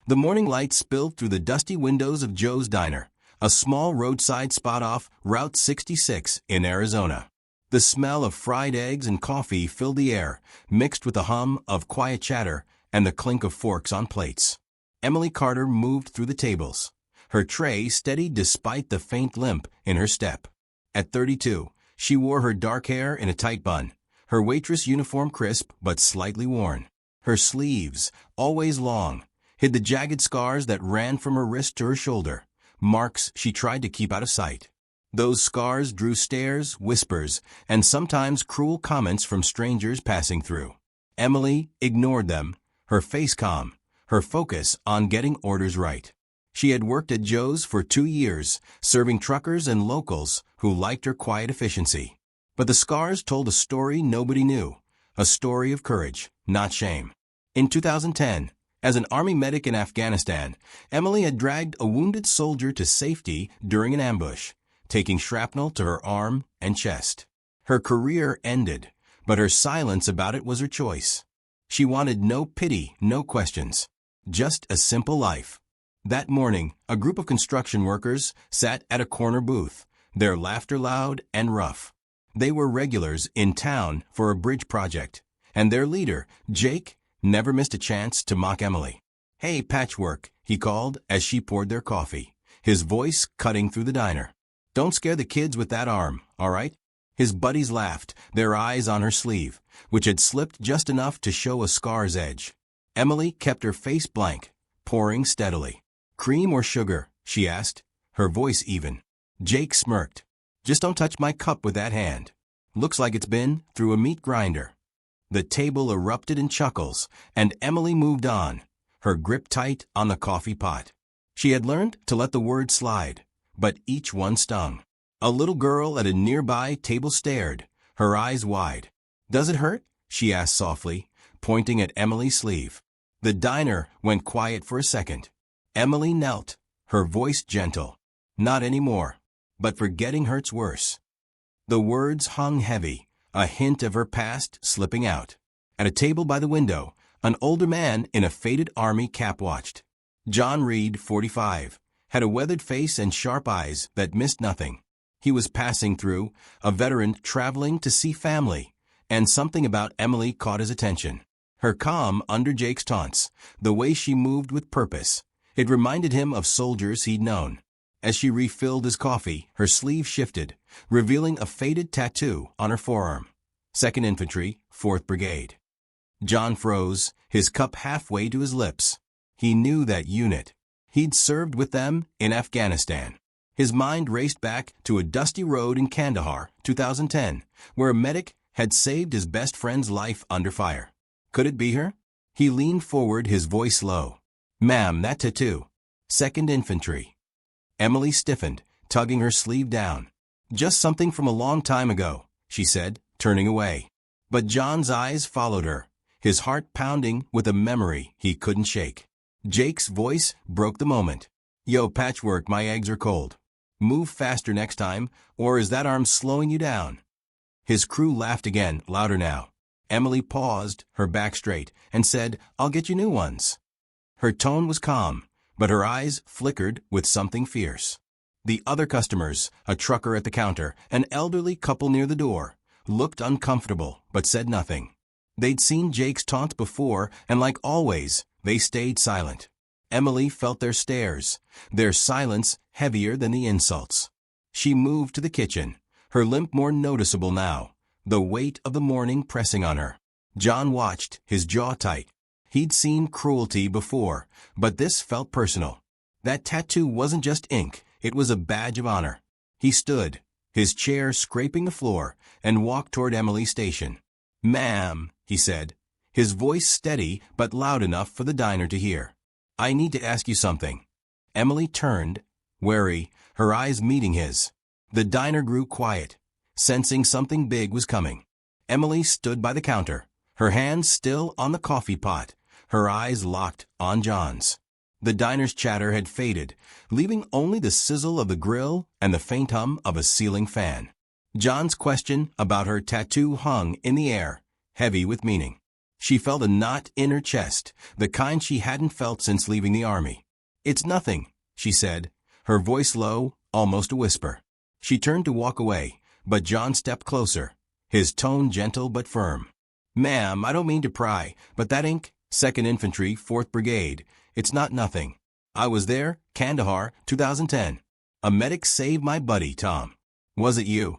The morning light spilled through the dusty windows of Joe's Diner, a small roadside spot off Route 66 in Arizona. The smell of fried eggs and coffee filled the air, mixed with the hum of quiet chatter and the clink of forks on plates. Emily Carter moved through the tables, her tray steady despite the faint limp in her step. At 32, she wore her dark hair in a tight bun, her waitress uniform crisp but slightly worn. Her sleeves, always long, hid the jagged scars that ran from her wrist to her shoulder, marks she tried to keep out of sight. Those scars drew stares, whispers, and sometimes cruel comments from strangers passing through. Emily ignored them, her face calm, her focus on getting orders right. She had worked at Joe's for 2 years, serving truckers and locals who liked her quiet efficiency. But the scars told a story nobody knew, a story of courage, not shame. In 2010, as an Army medic in Afghanistan, Emily had dragged a wounded soldier to safety during an ambush, taking shrapnel to her arm and chest. Her career ended, but her silence about it was her choice. She wanted no pity, no questions, just a simple life. That morning, a group of construction workers sat at a corner booth, their laughter loud and rough. They were regulars in town for a bridge project, and their leader, Jake, never missed a chance to mock Emily. "Hey, Patchwork," he called as she poured their coffee, his voice cutting through the diner. "Don't scare the kids with that arm, all right?" His buddies laughed, their eyes on her sleeve, which had slipped just enough to show a scar's edge. Emily kept her face blank, pouring steadily. "Cream or sugar?" she asked, her voice even. Jake smirked. "Just don't touch my cup with that hand. Looks like it's been through a meat grinder." The table erupted in chuckles, and Emily moved on, her grip tight on the coffee pot. She had learned to let the words slide, but each one stung. A little girl at a nearby table stared, her eyes wide. "Does it hurt?" she asked softly, pointing at Emily's sleeve. The diner went quiet for a second. Emily knelt, her voice gentle. "Not anymore, but forgetting hurts worse." The words hung heavy, a hint of her past slipping out. At a table by the window, an older man in a faded army cap watched. John Reed, 45, had a weathered face and sharp eyes that missed nothing. He was passing through, a veteran traveling to see family, and something about Emily caught his attention. Her calm under Jake's taunts, the way she moved with purpose. It reminded him of soldiers he'd known. As she refilled his coffee, her sleeve shifted, revealing a faded tattoo on her forearm. 2nd Infantry, 4th Brigade. John froze, his cup halfway to his lips. He knew that unit. He'd served with them in Afghanistan. His mind raced back to a dusty road in Kandahar, 2010, where a medic had saved his best friend's life under fire. Could it be her? He leaned forward, his voice low. "Ma'am, that tattoo." 2nd Infantry. Emily stiffened, tugging her sleeve down. "Just something from a long time ago," she said, turning away. But John's eyes followed her, his heart pounding with a memory he couldn't shake. Jake's voice broke the moment. "Yo, Patchwork, my eggs are cold. Move faster next time, or is that arm slowing you down?" His crew laughed again, louder now. Emily paused, her back straight, and said, "I'll get you new ones." Her tone was calm, but her eyes flickered with something fierce. The other customers, a trucker at the counter, an elderly couple near the door, looked uncomfortable but said nothing. They'd seen Jake's taunt before, and like always, they stayed silent. Emily felt their stares, their silence heavier than the insults. She moved to the kitchen, her limp more noticeable now, the weight of the morning pressing on her. John watched, his jaw tight. He'd seen cruelty before, but this felt personal. That tattoo wasn't just ink, it was a badge of honor. He stood, his chair scraping the floor, and walked toward Emily's station. "Ma'am," he said, his voice steady but loud enough for the diner to hear. "I need to ask you something." Emily turned, wary, her eyes meeting his. The diner grew quiet, sensing something big was coming. Emily stood by the counter, her hands still on the coffee pot, her eyes locked on John's. The diner's chatter had faded, leaving only the sizzle of the grill and the faint hum of a ceiling fan. John's question about her tattoo hung in the air, heavy with meaning. She felt a knot in her chest, the kind she hadn't felt since leaving the army. "It's nothing," she said, her voice low, almost a whisper. She turned to walk away, but John stepped closer, his tone gentle but firm. "Ma'am, I don't mean to pry, but that Inc. 2nd Infantry, 4th Brigade, it's not nothing. I was there, Kandahar, 2010. A medic saved my buddy, Tom." "Was it you?"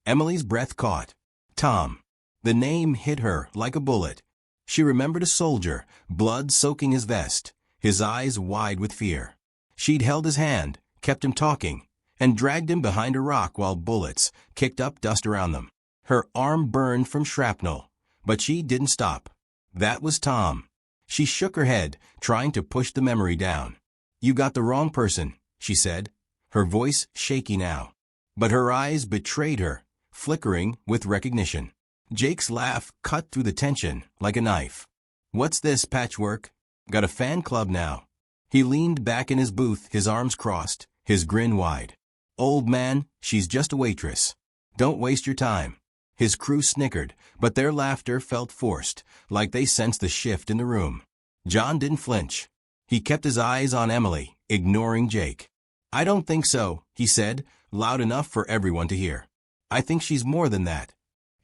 Emily's breath caught. Tom. The name hit her like a bullet. She remembered a soldier, blood soaking his vest, his eyes wide with fear. She'd held his hand, kept him talking, and dragged him behind a rock while bullets kicked up dust around them. Her arm burned from shrapnel, but she didn't stop. That was Tom. She shook her head, trying to push the memory down. "You got the wrong person," she said, her voice shaky now. But her eyes betrayed her, flickering with recognition. Jake's laugh cut through the tension like a knife. "What's this, Patchwork? Got a fan club now?" He leaned back in his booth, his arms crossed, his grin wide. "Old man, she's just a waitress. Don't waste your time." His crew snickered, but their laughter felt forced, like they sensed the shift in the room. John didn't flinch. He kept his eyes on Emily, ignoring Jake. "I don't think so," he said, loud enough for everyone to hear. "I think she's more than that."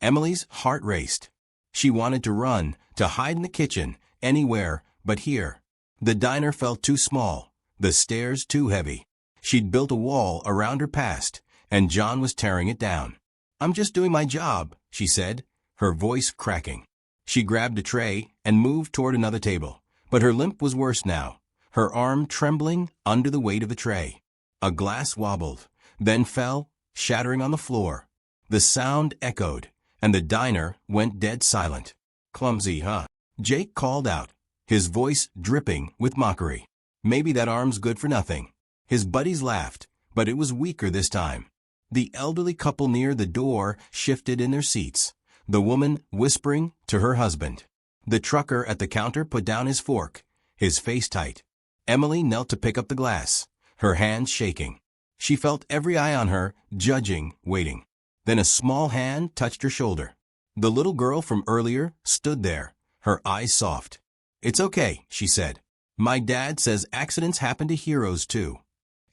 Emily's heart raced. She wanted to run, to hide in the kitchen, anywhere but here. The diner felt too small, the stairs too heavy. She'd built a wall around her past, and John was tearing it down. "I'm just doing my job," she said, her voice cracking. She grabbed a tray and moved toward another table, but her limp was worse now, her arm trembling under the weight of the tray. A glass wobbled, then fell, shattering on the floor. The sound echoed, and the diner went dead silent. "Clumsy, huh?" Jake called out, his voice dripping with mockery. "Maybe that arm's good for nothing." His buddies laughed, but it was weaker this time. The elderly couple near the door shifted in their seats, the woman whispering to her husband. The trucker at the counter put down his fork, his face tight. Emily knelt to pick up the glass, her hands shaking. She felt every eye on her, judging, waiting. Then a small hand touched her shoulder. The little girl from earlier stood there, her eyes soft. "It's okay," she said. "My dad says accidents happen to heroes too."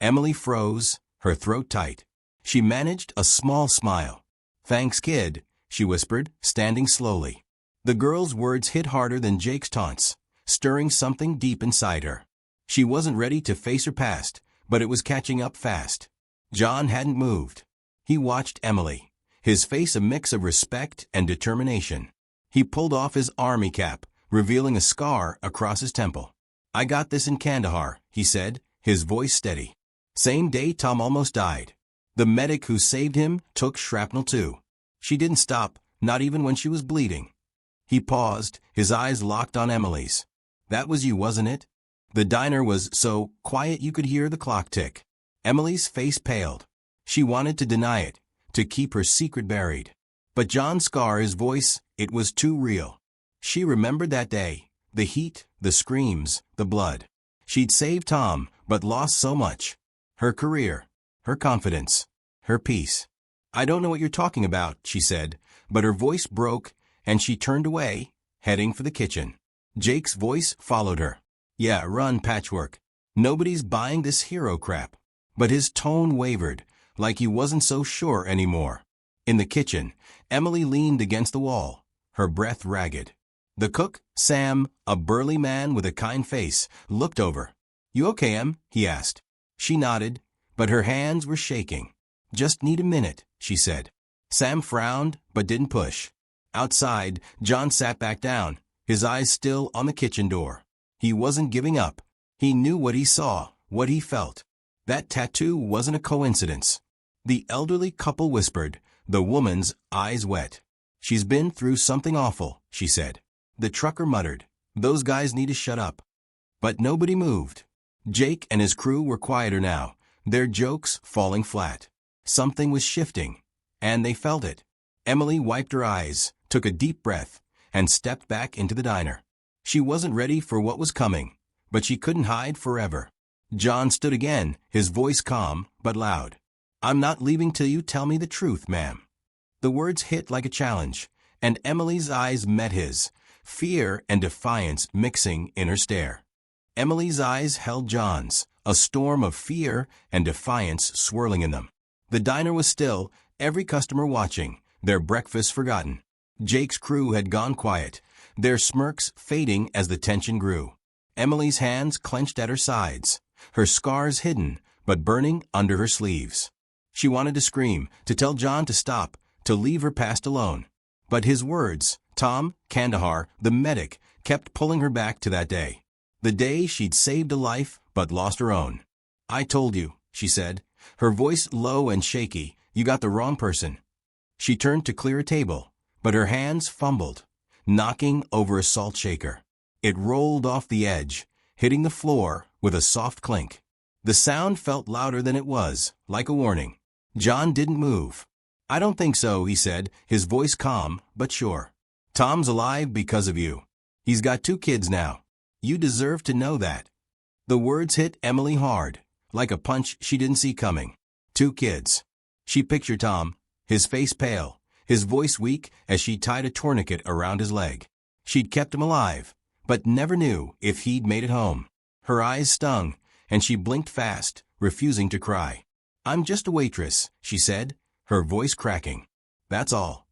Emily froze, her throat tight. She managed a small smile. "Thanks, kid," she whispered, standing slowly. The girl's words hit harder than Jake's taunts, stirring something deep inside her. She wasn't ready to face her past, but it was catching up fast. John hadn't moved. He watched Emily, his face a mix of respect and determination. He pulled off his army cap, revealing a scar across his temple. "I got this in Kandahar," he said, his voice steady. "Same day Tom almost died. The medic who saved him took shrapnel too. She didn't stop, not even when she was bleeding." He paused, his eyes locked on Emily's. "That was you, wasn't it?" The diner was so quiet you could hear the clock tick. Emily's face paled. She wanted to deny it, to keep her secret buried. But John Scar, his voice, it was too real. She remembered that day, the heat, the screams, the blood. She'd saved Tom, but lost so much. Her career, her confidence, her peace. "I don't know what you're talking about," she said, but her voice broke, and she turned away, heading for the kitchen. Jake's voice followed her. "Yeah, run, Patchwork. Nobody's buying this hero crap." But his tone wavered, like he wasn't so sure anymore. In the kitchen, Emily leaned against the wall, her breath ragged. The cook, Sam, a burly man with a kind face, looked over. "You okay, Em?" he asked. She nodded, but her hands were shaking. "Just need a minute," she said. Sam frowned, but didn't push. Outside, John sat back down, his eyes still on the kitchen door. He wasn't giving up. He knew what he saw, what he felt. That tattoo wasn't a coincidence. The elderly couple whispered, the woman's eyes wet. "She's been through something awful," she said. The trucker muttered, "Those guys need to shut up." But nobody moved. Jake and his crew were quieter now, their jokes falling flat. Something was shifting, and they felt it. Emily wiped her eyes, took a deep breath, and stepped back into the diner. She wasn't ready for what was coming, but she couldn't hide forever. John stood again, his voice calm but loud. "I'm not leaving till you tell me the truth, ma'am." The words hit like a challenge, and Emily's eyes met his, fear and defiance mixing in her stare. Emily's eyes held John's, a storm of fear and defiance swirling in them. The diner was still, every customer watching, their breakfast forgotten. Jake's crew had gone quiet, their smirks fading as the tension grew. Emily's hands clenched at her sides, her scars hidden but burning under her sleeves. She wanted to scream, to tell John to stop, to leave her past alone. But his words, Tom, Kandahar, the medic, kept pulling her back to that day. The day she'd saved a life but lost her own. "I told you," she said, her voice low and shaky, "you got the wrong person." She turned to clear a table, but her hands fumbled, knocking over a salt shaker. It rolled off the edge, hitting the floor with a soft clink. The sound felt louder than it was, like a warning. John didn't move. "I don't think so," he said, his voice calm but sure. "Tom's alive because of you. He's got 2 kids now. You deserve to know that." The words hit Emily hard, like a punch she didn't see coming. 2 kids. She pictured Tom, his face pale, his voice weak as she tied a tourniquet around his leg. She'd kept him alive, but never knew if he'd made it home. Her eyes stung, and she blinked fast, refusing to cry. "I'm just a waitress," she said, her voice cracking. "That's all."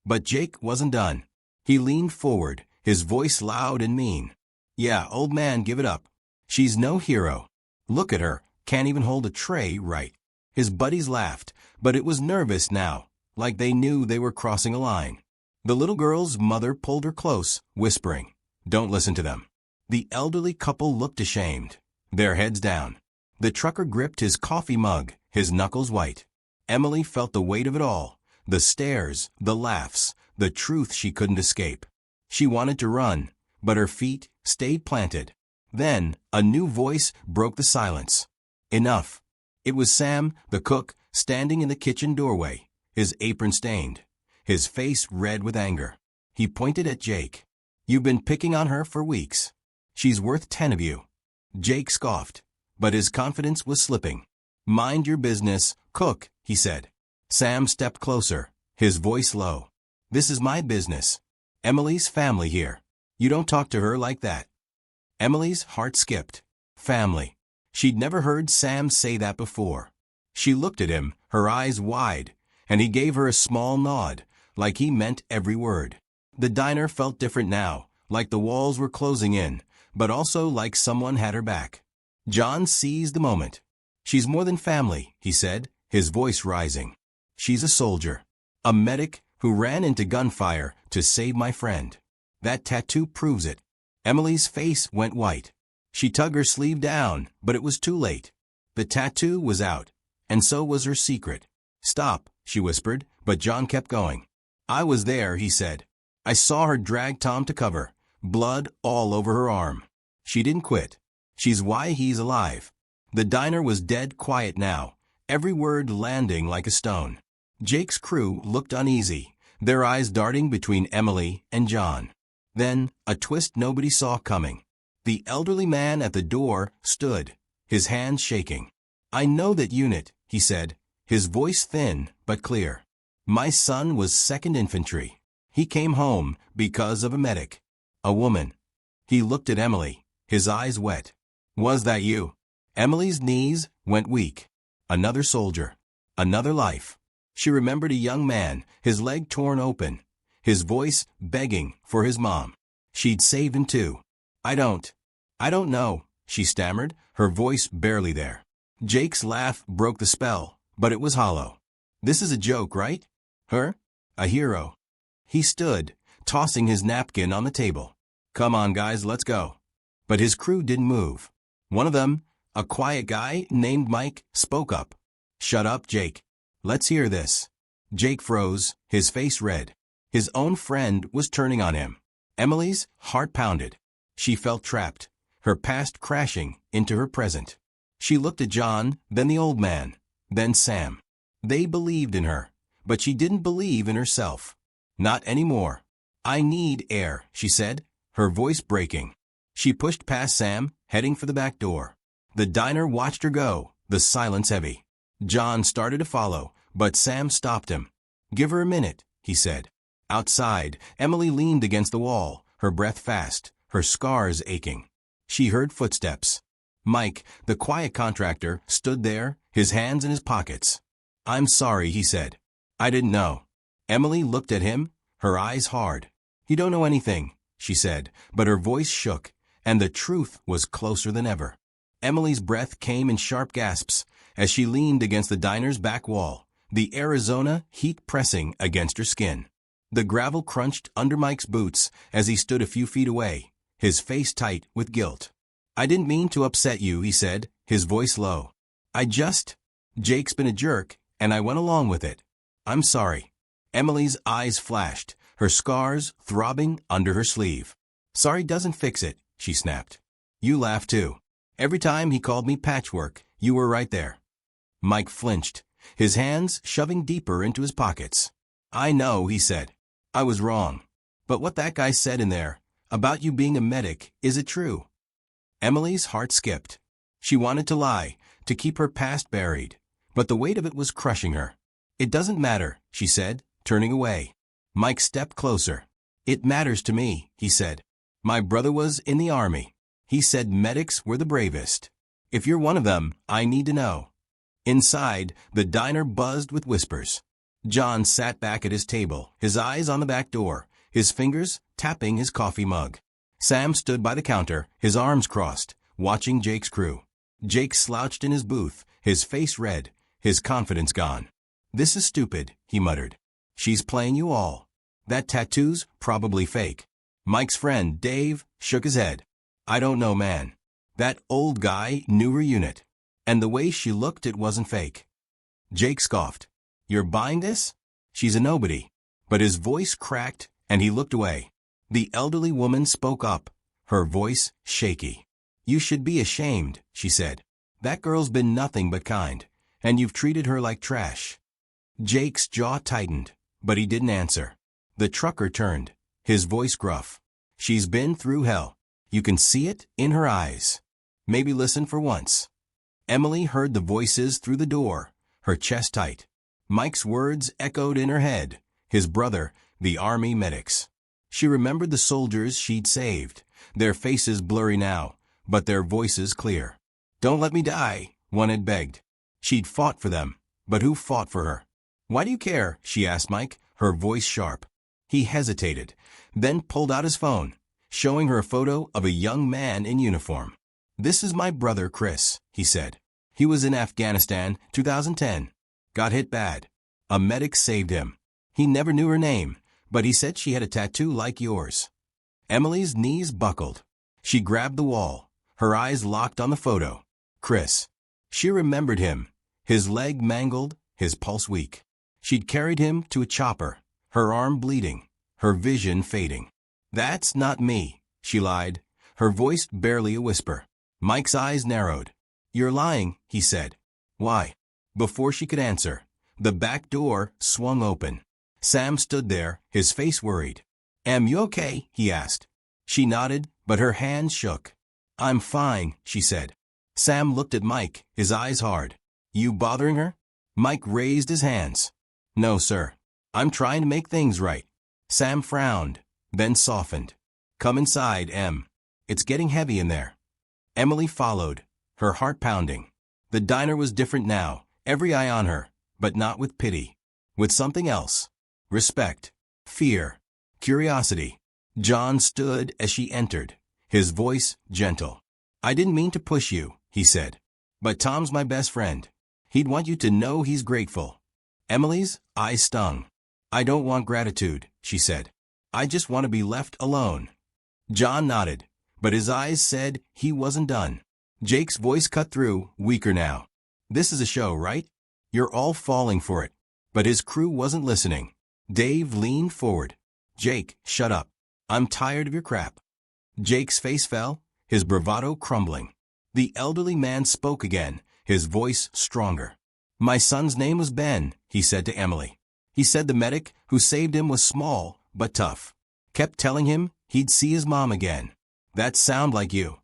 But Jake wasn't done. He leaned forward, his voice loud and mean. "Yeah, old man, give it up. She's no hero. Look at her, can't even hold a tray right." His buddies laughed, but it was nervous now, like they knew they were crossing a line. The little girl's mother pulled her close, whispering, "Don't listen to them." The elderly couple looked ashamed, their heads down. The trucker gripped his coffee mug, his knuckles white. Emily felt the weight of it all, the stares, the laughs, the truth she couldn't escape. She wanted to run, but her feet stayed planted. Then, a new voice broke the silence. "Enough." It was Sam, the cook, standing in the kitchen doorway, his apron stained, his face red with anger. He pointed at Jake. "You've been picking on her for weeks. She's worth 10 of you." Jake scoffed, but his confidence was slipping. "Mind your business, cook," he said. Sam stepped closer, his voice low. "This is my business. Emily's family here. You don't talk to her like that." Emily's heart skipped. Family. She'd never heard Sam say that before. She looked at him, her eyes wide, and he gave her a small nod, like he meant every word. The diner felt different now, like the walls were closing in, but also like someone had her back. John seized the moment. "She's more than family," he said, his voice rising. "She's a soldier. A medic who ran into gunfire to save my friend. That tattoo proves it." Emily's face went white. She tugged her sleeve down, but it was too late. The tattoo was out, and so was her secret. "Stop," she whispered, but John kept going. "I was there," he said. "I saw her drag Tom to cover, blood all over her arm. She didn't quit. She's why he's alive." The diner was dead quiet now, every word landing like a stone. Jake's crew looked uneasy, their eyes darting between Emily and John. Then, a twist nobody saw coming. The elderly man at the door stood, his hands shaking. "I know that unit," he said, his voice thin but clear. "My son was 2nd Infantry. He came home because of a medic. A woman." He looked at Emily, his eyes wet. "Was that you?" Emily's knees went weak. Another soldier. Another life. She remembered a young man, his leg torn open, his voice begging for his mom. She'd saved him too. I don't know," she stammered, her voice barely there. Jake's laugh broke the spell, but it was hollow. "This is a joke, right? Her? A hero." He stood, tossing his napkin on the table. "Come on, guys, let's go." But his crew didn't move. One of them, a quiet guy named Mike, spoke up. "Shut up, Jake. Let's hear this." Jake froze, his face red. His own friend was turning on him. Emily's heart pounded. She felt trapped, her past crashing into her present. She looked at John, then the old man, then Sam. They believed in her, but she didn't believe in herself. Not anymore. "I need air," she said, her voice breaking. She pushed past Sam, heading for the back door. The diner watched her go, the silence heavy. John started to follow, but Sam stopped him. "Give her a minute," he said. Outside, Emily leaned against the wall, her breath fast, her scars aching. She heard footsteps. Mike, the quiet contractor, stood there, his hands in his pockets. "I'm sorry," he said. "I didn't know." Emily looked at him, her eyes hard. "You don't know anything," she said, but her voice shook, and the truth was closer than ever. Emily's breath came in sharp gasps as she leaned against the diner's back wall, the Arizona heat pressing against her skin. The gravel crunched under Mike's boots as he stood a few feet away, his face tight with guilt. "I didn't mean to upset you," he said, his voice low. Jake's been a jerk, and I went along with it. I'm sorry." Emily's eyes flashed, her scars throbbing under her sleeve. "Sorry doesn't fix it," she snapped. "You laugh too. Every time he called me patchwork, you were right there." Mike flinched, his hands shoving deeper into his pockets. "I know," he said. "I was wrong. But what that guy said in there, about you being a medic, is it true?" Emily's heart skipped. She wanted to lie, to keep her past buried, but the weight of it was crushing her. "It doesn't matter," she said, turning away. Mike stepped closer. "It matters to me," he said. "My brother was in the army. He said medics were the bravest. If you're one of them, I need to know." Inside, the diner buzzed with whispers. John sat back at his table, his eyes on the back door, his fingers tapping his coffee mug. Sam stood by the counter, his arms crossed, watching Jake's crew. Jake slouched in his booth, his face red, his confidence gone. "This is stupid," he muttered. "She's playing you all. That tattoo's probably fake." Mike's friend, Dave, shook his head. "I don't know, man. That old guy knew her unit. And the way she looked, it wasn't fake." Jake scoffed. "You're buying this? She's a nobody." But his voice cracked, and he looked away. The elderly woman spoke up, her voice shaky. "You should be ashamed," she said. "That girl's been nothing but kind, and you've treated her like trash." Jake's jaw tightened, but he didn't answer. The trucker turned, his voice gruff. "She's been through hell. You can see it in her eyes. Maybe listen for once." Emily heard the voices through the door, her chest tight. Mike's words echoed in her head, his brother, the army medics. She remembered the soldiers she'd saved, their faces blurry now, but their voices clear. "Don't let me die," one had begged. She'd fought for them, but who fought for her? "Why do you care?" she asked Mike, her voice sharp. He hesitated, then pulled out his phone, showing her a photo of a young man in uniform. "This is my brother Chris," he said. "He was in Afghanistan, 2010. Got hit bad. A medic saved him. He never knew her name, but he said she had a tattoo like yours." Emily's knees buckled. She grabbed the wall, her eyes locked on the photo. Chris. She remembered him, his leg mangled, his pulse weak. She'd carried him to a chopper, her arm bleeding, her vision fading. "That's not me," she lied, her voice barely a whisper. Mike's eyes narrowed. "You're lying," he said. "Why?" Before she could answer, the back door swung open. Sam stood there, his face worried. "Am you okay?" he asked. She nodded, but her hands shook. "I'm fine," she said. Sam looked at Mike, his eyes hard. "You bothering her?" Mike raised his hands. "No, sir. I'm trying to make things right." Sam frowned, then softened. "Come inside, Em. It's getting heavy in there." Emily followed, her heart pounding. The diner was different now, every eye on her, but not with pity. With something else. Respect. Fear. Curiosity. John stood as she entered, his voice gentle. "I didn't mean to push you," he said. "But Tom's my best friend. He'd want you to know he's grateful." Emily's eyes stung. "I don't want gratitude," she said. "I just want to be left alone." John nodded, but his eyes said he wasn't done. Jake's voice cut through, weaker now. "This is a show, right? You're all falling for it." But his crew wasn't listening. Dave leaned forward. "Jake, shut up. I'm tired of your crap." Jake's face fell, his bravado crumbling. The elderly man spoke again, his voice stronger. "My son's name was Ben," he said to Emily. "He said the medic who saved him was small, but tough. Kept telling him he'd see his mom again. That sound like you."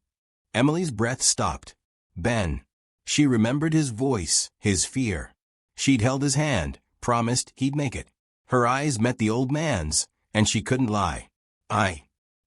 Emily's breath stopped. Ben. She remembered his voice, his fear. She'd held his hand, promised he'd make it. Her eyes met the old man's, and she couldn't lie.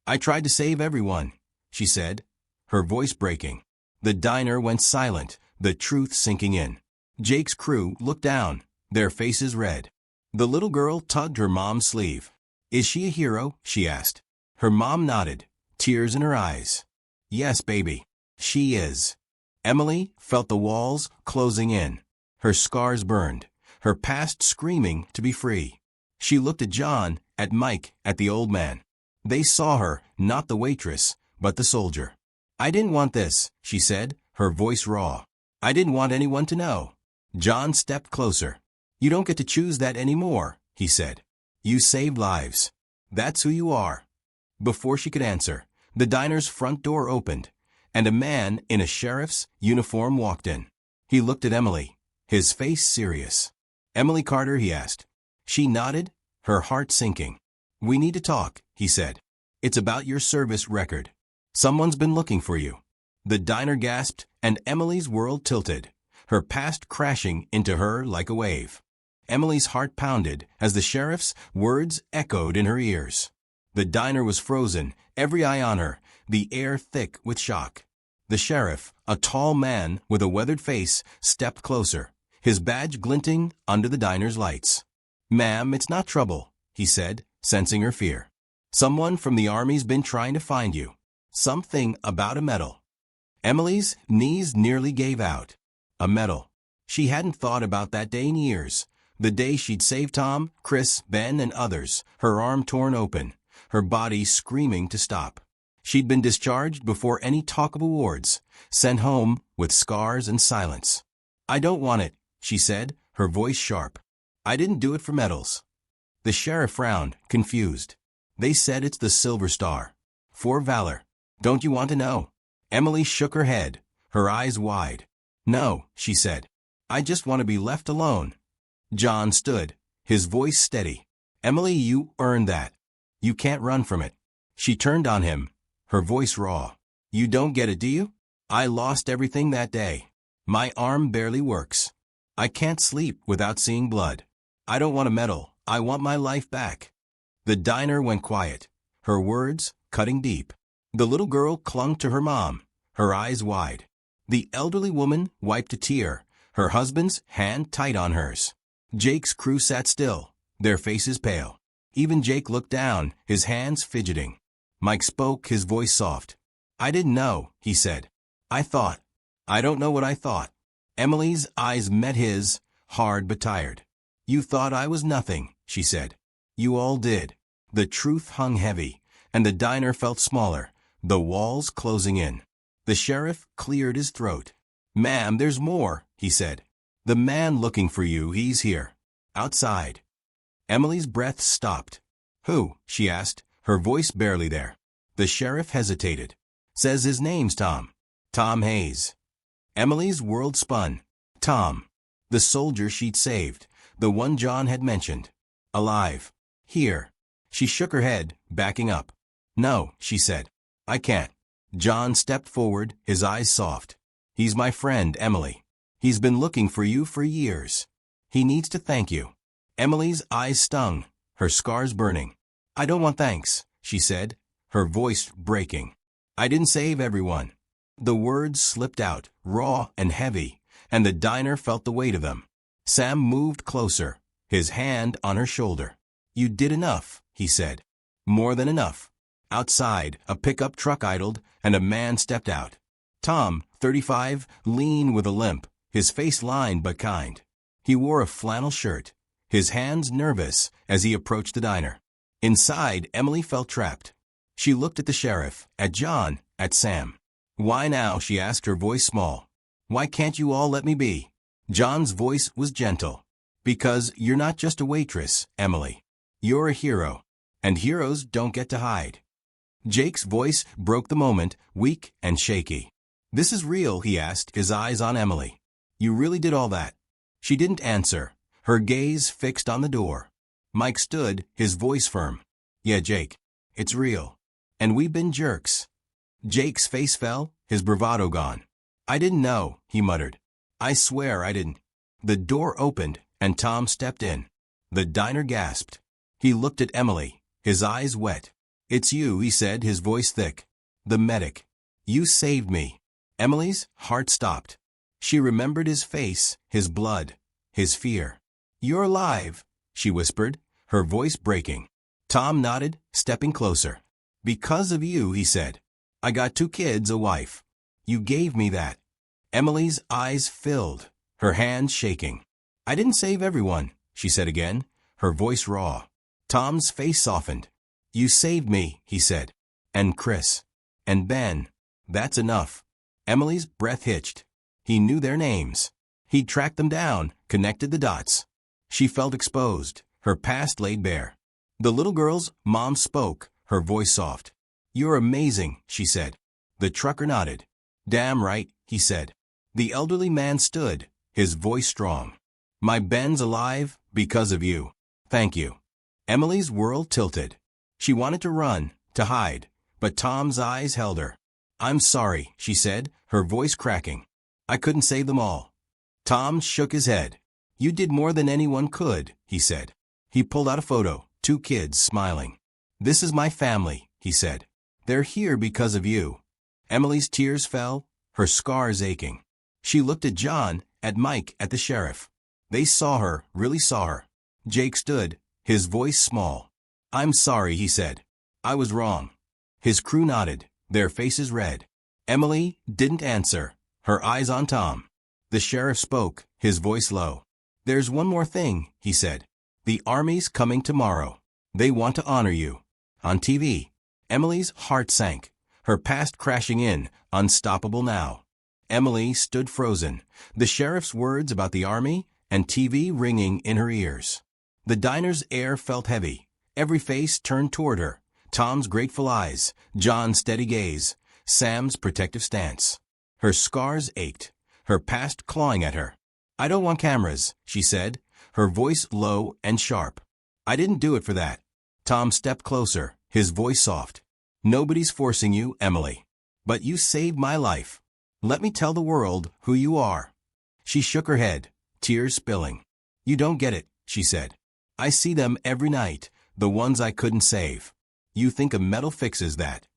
I tried to save everyone, she said, her voice breaking. The diner went silent, the truth sinking in. Jake's crew looked down, their faces red. The little girl tugged her mom's sleeve. Is she a hero? She asked. Her mom nodded, tears in her eyes. Yes, baby, she is. Emily felt the walls closing in. Her scars burned, her past screaming to be free. She looked at John, at Mike, at the old man. They saw her, not the waitress, but the soldier. I didn't want this, she said, her voice raw. I didn't want anyone to know. John stepped closer. You don't get to choose that anymore, he said. You saved lives. That's who you are. Before she could answer, the diner's front door opened, and a man in a sheriff's uniform walked in. He looked at Emily, his face serious. Emily Carter, he asked. She nodded, her heart sinking. We need to talk, he said. It's about your service record. Someone's been looking for you. The diner gasped, and Emily's world tilted, her past crashing into her like a wave. Emily's heart pounded as the sheriff's words echoed in her ears. The diner was frozen, every eye on her, the air thick with shock. The sheriff, a tall man with a weathered face, stepped closer, his badge glinting under the diner's lights. Ma'am, it's not trouble, he said, sensing her fear. Someone from the army's been trying to find you. Something about a medal. Emily's knees nearly gave out. A medal. She hadn't thought about that day in years. The day she'd saved Tom, Chris, Ben, and others, her arm torn open, her body screaming to stop. She'd been discharged before any talk of awards, sent home with scars and silence. I don't want it, she said, her voice sharp. I didn't do it for medals. The sheriff frowned, confused. They said it's the Silver Star. For valor. Don't you want to know? Emily shook her head, her eyes wide. No, she said. I just want to be left alone. John stood, his voice steady. Emily, you earned that. You can't run from it. She turned on him, her voice raw. You don't get it, do you? I lost everything that day. My arm barely works. I can't sleep without seeing blood. I don't want a medal. I want my life back. The diner went quiet, her words cutting deep. The little girl clung to her mom, her eyes wide. The elderly woman wiped a tear, her husband's hand tight on hers. Jake's crew sat still, their faces pale. Even Jake looked down, his hands fidgeting. Mike spoke, his voice soft. I didn't know, he said. I thought. I don't know what I thought. Emily's eyes met his, hard but tired. You thought I was nothing, she said. You all did. The truth hung heavy, and the diner felt smaller, the walls closing in. The sheriff cleared his throat. Ma'am, there's more, he said. The man looking for you, he's here. Outside. Emily's breath stopped. Who? She asked, her voice barely there. The sheriff hesitated. Says his name's Tom. Tom Hayes. Emily's world spun. Tom. The soldier she'd saved, the one John had mentioned. Alive. Here. She shook her head, backing up. No, she said. I can't. John stepped forward, his eyes soft. He's my friend, Emily. He's been looking for you for years. He needs to thank you. Emily's eyes stung, her scars burning. I don't want thanks, she said, her voice breaking. I didn't save everyone. The words slipped out, raw and heavy, and the diner felt the weight of them. Sam moved closer, his hand on her shoulder. You did enough, he said. More than enough. Outside, a pickup truck idled, and a man stepped out. Tom, 35, lean with a limp, his face lined but kind. He wore a flannel shirt, his hands nervous as he approached the diner. Inside, Emily felt trapped. She looked at the sheriff, at John, at Sam. Why now? She asked, her voice small. Why can't you all let me be? John's voice was gentle. Because you're not just a waitress, Emily. You're a hero, and heroes don't get to hide. Jake's voice broke the moment, weak and shaky. This is real, he asked, his eyes on Emily. You really did all that? She didn't answer, her gaze fixed on the door. Mike stood, his voice firm. Yeah, Jake, it's real. And we've been jerks. Jake's face fell, his bravado gone. I didn't know, he muttered. I swear I didn't. The door opened, and Tom stepped in. The diner gasped. He looked at Emily, his eyes wet. It's you, he said, his voice thick. The medic. You saved me. Emily's heart stopped. She remembered his face, his blood, his fear. You're alive, she whispered, her voice breaking. Tom nodded, stepping closer. Because of you, he said. I got 2 kids, a wife. You gave me that. Emily's eyes filled, her hands shaking. I didn't save everyone, she said again, her voice raw. Tom's face softened. You saved me, he said. And Chris. And Ben. That's enough. Emily's breath hitched. He knew their names. He'd tracked them down, connected the dots. She felt exposed, her past laid bare. The little girl's mom spoke, her voice soft. You're amazing, she said. The trucker nodded. Damn right, he said. The elderly man stood, his voice strong. My Ben's alive because of you. Thank you. Emily's world tilted. She wanted to run, to hide, but Tom's eyes held her. I'm sorry, she said, her voice cracking. I couldn't save them all. Tom shook his head. You did more than anyone could, he said. He pulled out a photo, 2 kids smiling. This is my family, he said. They're here because of you. Emily's tears fell, her scars aching. She looked at John, at Mike, at the sheriff. They saw her, really saw her. Jake stood, his voice small. I'm sorry, he said. I was wrong. His crew nodded, their faces red. Emily didn't answer, her eyes on Tom. The sheriff spoke, his voice low. There's one more thing, he said. The army's coming tomorrow. They want to honor you. On TV. Emily's heart sank, her past crashing in, unstoppable now. Emily stood frozen, the sheriff's words about the army and TV ringing in her ears. The diner's air felt heavy, every face turned toward her. Tom's grateful eyes, John's steady gaze, Sam's protective stance. Her scars ached, her past clawing at her. I don't want cameras, she said, her voice low and sharp. I didn't do it for that. Tom stepped closer, his voice soft. Nobody's forcing you, Emily. But you saved my life. Let me tell the world who you are. She shook her head, tears spilling. You don't get it, she said. I see them every night, the ones I couldn't save. You think a medal fixes that.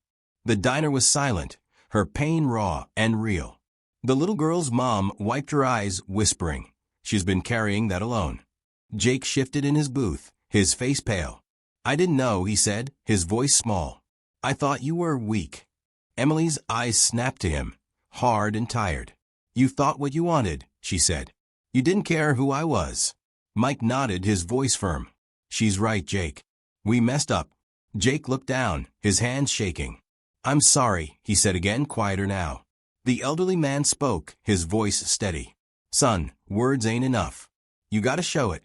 The diner was silent, her pain raw and real. The little girl's mom wiped her eyes, whispering, she's been carrying that alone. Jake shifted in his booth, his face pale. I didn't know, he said, his voice small. I thought you were weak. Emily's eyes snapped to him, hard and tired. You thought what you wanted, she said. You didn't care who I was. Mike nodded, his voice firm. She's right, Jake. We messed up. Jake looked down, his hands shaking. I'm sorry, he said again, quieter now. The elderly man spoke, his voice steady. Son, words ain't enough. You gotta show it.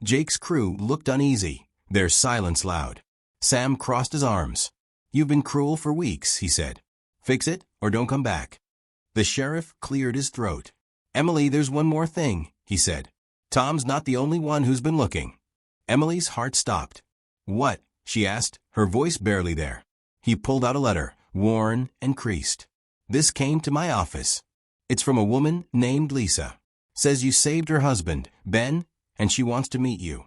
Jake's crew looked uneasy, their silence loud. Sam crossed his arms. You've been cruel for weeks, he said. Fix it, or don't come back. The sheriff cleared his throat. Emily, there's one more thing, he said. Tom's not the only one who's been looking. Emily's heart stopped. What? She asked, her voice barely there. He pulled out a letter, worn and creased. This came to my office. It's from a woman named Lisa. Says you saved her husband, Ben, and she wants to meet you.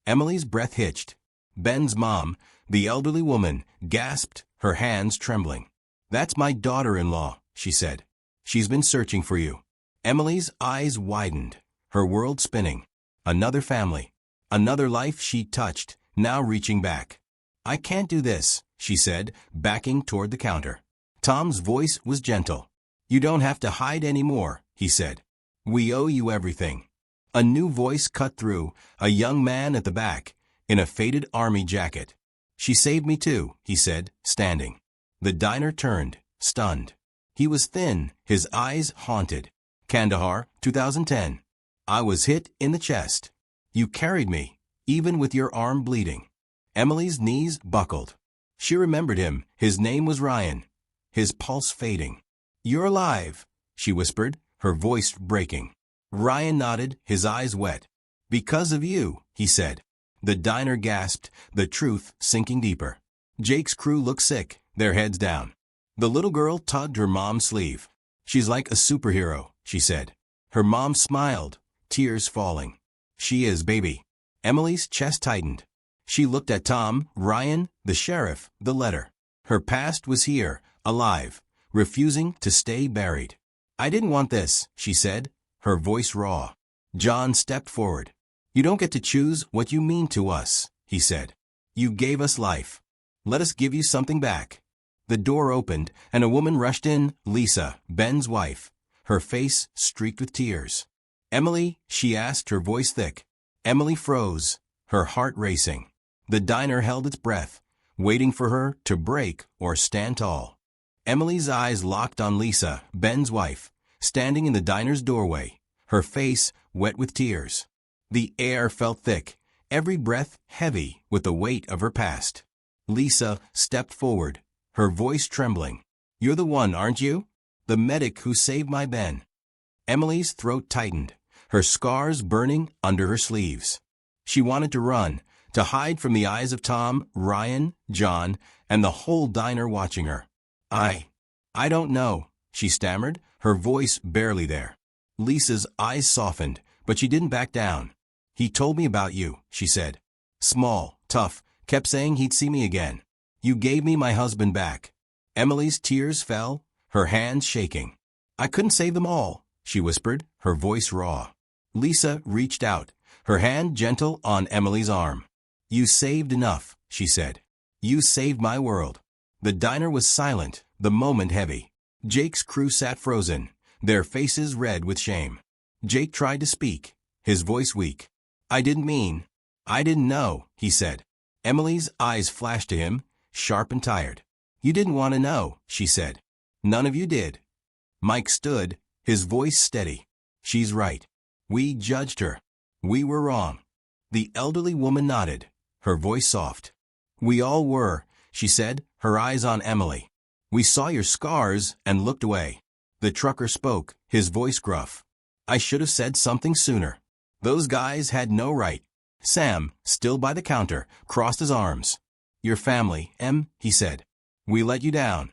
Emily's breath hitched. Ben's mom, the elderly woman, gasped, her hands trembling. That's my daughter-in-law, she said. She's been searching for you. Emily's eyes widened, her world spinning. Another family. Another life she touched, now reaching back. I can't do this, she said, backing toward the counter. Tom's voice was gentle. You don't have to hide anymore, he said. We owe you everything. A new voice cut through, a young man at the back, in a faded army jacket. She saved me too, he said, standing. The diner turned, stunned. He was thin, his eyes haunted. Kandahar, 2010. I was hit in the chest. You carried me, even with your arm bleeding. Emily's knees buckled. She remembered him, his name was Ryan. His pulse fading. You're alive, she whispered, her voice breaking. Ryan nodded, his eyes wet. Because of you, he said. The diner gasped, the truth sinking deeper. Jake's crew looked sick, their heads down. The little girl tugged her mom's sleeve. She's like a superhero, she said. Her mom smiled, tears falling. She is, baby. Emily's chest tightened. She looked at Tom, Ryan, the sheriff, the letter. Her past was here, alive, refusing to stay buried. I didn't want this, she said, her voice raw. John stepped forward. You don't get to choose what you mean to us, he said. You gave us life. Let us give you something back. The door opened, and a woman rushed in, Lisa, Ben's wife, her face streaked with tears. Emily, she asked, her voice thick. Emily froze, her heart racing. The diner held its breath, waiting for her to break or stand tall. Emily's eyes locked on Lisa, Ben's wife, standing in the diner's doorway, her face wet with tears. The air felt thick, every breath heavy with the weight of her past. Lisa stepped forward, her voice trembling. You're the one, aren't you? The medic who saved my Ben. Emily's throat tightened, her scars burning under her sleeves. She wanted to run, to hide from the eyes of Tom, Ryan, John, and the whole diner watching her. I don't know, she stammered, her voice barely there. Lisa's eyes softened, but she didn't back down. He told me about you, she said. Small, tough, kept saying he'd see me again. You gave me my husband back. Emily's tears fell, her hands shaking. I couldn't save them all, she whispered, her voice raw. Lisa reached out, her hand gentle on Emily's arm. You saved enough, she said. You saved my world. The diner was silent, the moment heavy. Jake's crew sat frozen, their faces red with shame. Jake tried to speak, his voice weak. I didn't know, he said. Emily's eyes flashed to him, sharp and tired. You didn't want to know, she said. None of you did. Mike stood, his voice steady. She's right. We judged her. We were wrong. The elderly woman nodded, her voice soft. We all were, she said, her eyes on Emily. We saw your scars and looked away. The trucker spoke, his voice gruff. I should have said something sooner. Those guys had no right. Sam, still by the counter, crossed his arms. Your family, Em, he said. We let you down.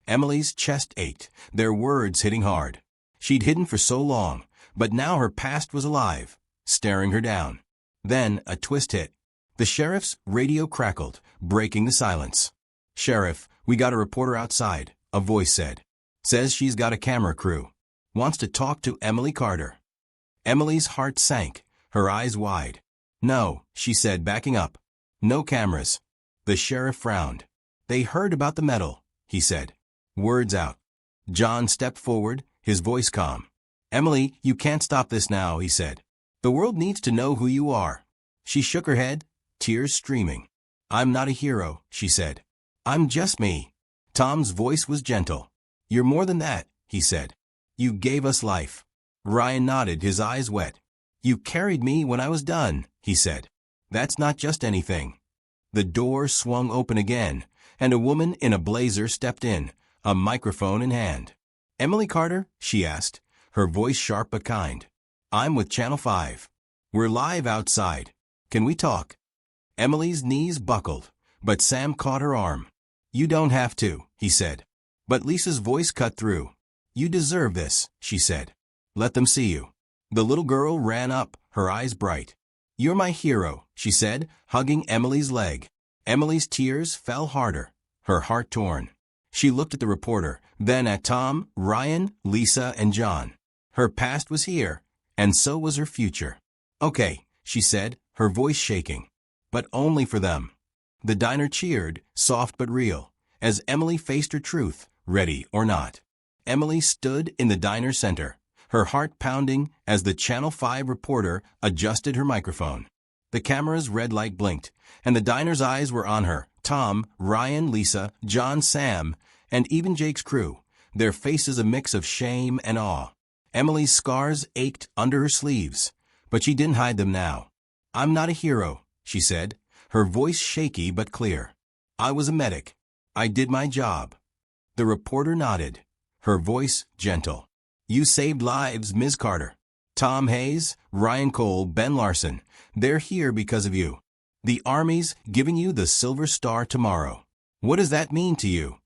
Emily's chest ached, their words hitting hard. She'd hidden for so long, but now her past was alive, staring her down. Then a twist hit. The sheriff's radio crackled, breaking the silence. Sheriff, we got a reporter outside, a voice said. Says she's got a camera crew. Wants to talk to Emily Carter. Emily's heart sank, her eyes wide. No, she said, backing up. No cameras. The sheriff frowned. They heard about the medal, he said. Words out. John stepped forward, his voice calm. Emily, you can't stop this now, he said. The world needs to know who you are. She shook her head, tears streaming. I'm not a hero, she said. I'm just me. Tom's voice was gentle. You're more than that, he said. You gave us life. Ryan nodded, his eyes wet. You carried me when I was done, he said. That's not just anything. The door swung open again, and a woman in a blazer stepped in, a microphone in hand. Emily Carter, she asked, her voice sharp but kind. I'm with Channel 5. We're live outside. Can we talk? Emily's knees buckled, but Sam caught her arm. You don't have to, he said. But Lisa's voice cut through. You deserve this, she said. Let them see you. The little girl ran up, her eyes bright. You're my hero, she said, hugging Emily's leg. Emily's tears fell harder, her heart torn. She looked at the reporter, then at Tom, Ryan, Lisa, and John. Her past was here, and so was her future. Okay, she said, her voice shaking. But only for them. The diner cheered, soft but real, as Emily faced her truth, ready or not. Emily stood in the diner center, her heart pounding as the Channel 5 reporter adjusted her microphone. The camera's red light blinked, and the diner's eyes were on her. Tom, Ryan, Lisa, John, Sam, and even Jake's crew, their faces a mix of shame and awe. Emily's scars ached under her sleeves, but she didn't hide them now. I'm not a hero, she said, her voice shaky but clear. I was a medic. I did my job. The reporter nodded, her voice gentle. You saved lives, Ms. Carter. Tom Hayes, Ryan Cole, Ben Larson, they're here because of you. The Army's giving you the Silver Star tomorrow. What does that mean to you?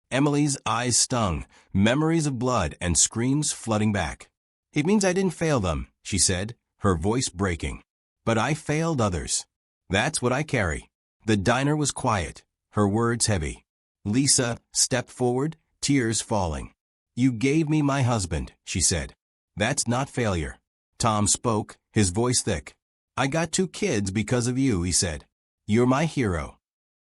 Emily's eyes stung, memories of blood and screams flooding back. It means I didn't fail them, she said, her voice breaking. But I failed others. That's what I carry. The diner was quiet, her words heavy. Lisa stepped forward, tears falling. "You gave me my husband," she said. "That's not failure." Tom spoke, his voice thick. "I got 2 kids because of you," he said. "You're my hero."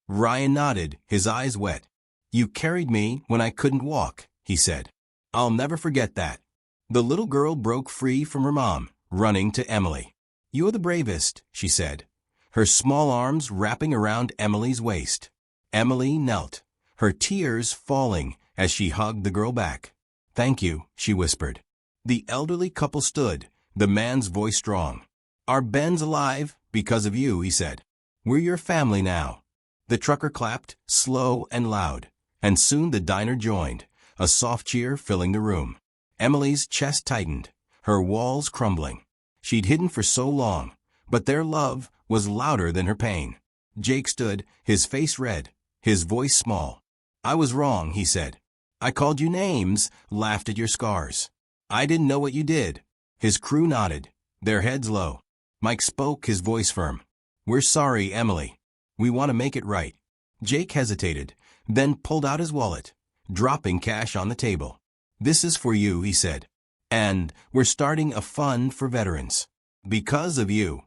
Ryan nodded, his eyes wet. "You carried me when I couldn't walk," he said. "I'll never forget that." The little girl broke free from her mom, running to Emily. "You're the bravest," she said, her small arms wrapping around Emily's waist. Emily knelt, her tears falling as she hugged the girl back. "Thank you," she whispered. The elderly couple stood, the man's voice strong. "Our Ben's alive because of you," he said. "We're your family now." The trucker clapped, slow and loud, and soon the diner joined, a soft cheer filling the room. Emily's chest tightened, her walls crumbling. She'd hidden for so long, but their love was louder than her pain. Jake stood, his face red, his voice small. "I was wrong," he said. "I called you names, laughed at your scars. I didn't know what you did." His crew nodded, their heads low. Mike spoke, his voice firm. "We're sorry, Emily. We want to make it right." Jake hesitated, then pulled out his wallet, dropping cash on the table. "This is for you," he said. "And we're starting a fund for veterans. Because of you."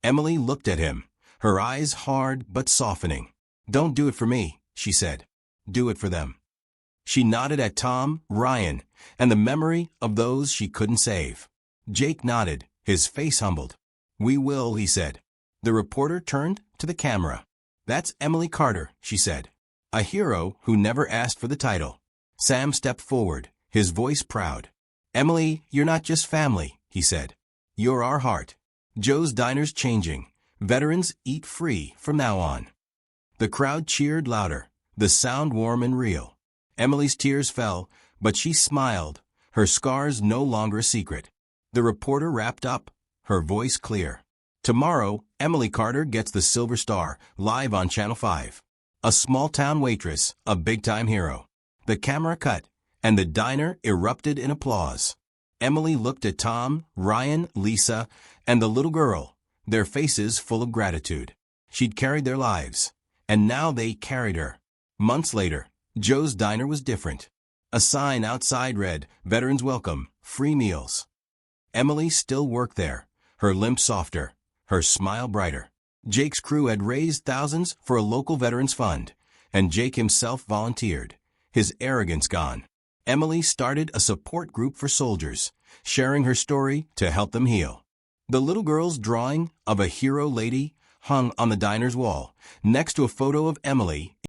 Emily looked at him, her eyes hard but softening. "Don't do it for me," she said. "Do it for them." She nodded at Tom, Ryan, and the memory of those she couldn't save. Jake nodded, his face humbled. "We will," he said. The reporter turned to the camera. "That's Emily Carter," she said. "A hero who never asked for the title." Sam stepped forward, his voice proud. "Emily, you're not just family," he said. "You're our heart." Joe's Diner's changing. Veterans eat free from now on. The crowd cheered louder, the sound warm and real. Emily's tears fell, but she smiled, her scars no longer a secret. The reporter wrapped up, her voice clear. Tomorrow, Emily Carter gets the Silver Star, live on Channel 5. A small-town waitress, a big-time hero. The camera cut, and the diner erupted in applause. Emily looked at Tom, Ryan, Lisa, and the little girl, their faces full of gratitude. She'd carried their lives, and now they carried her. Months later, Joe's Diner was different. A sign outside read, "Veterans Welcome, Free Meals." Emily still worked there, her limp softer, her smile brighter. Jake's crew had raised thousands for a local veterans fund, and Jake himself volunteered, his arrogance gone. Emily started a support group for soldiers, sharing her story to help them heal. The little girl's drawing of a hero lady hung on the diner's wall, next to a photo of Emily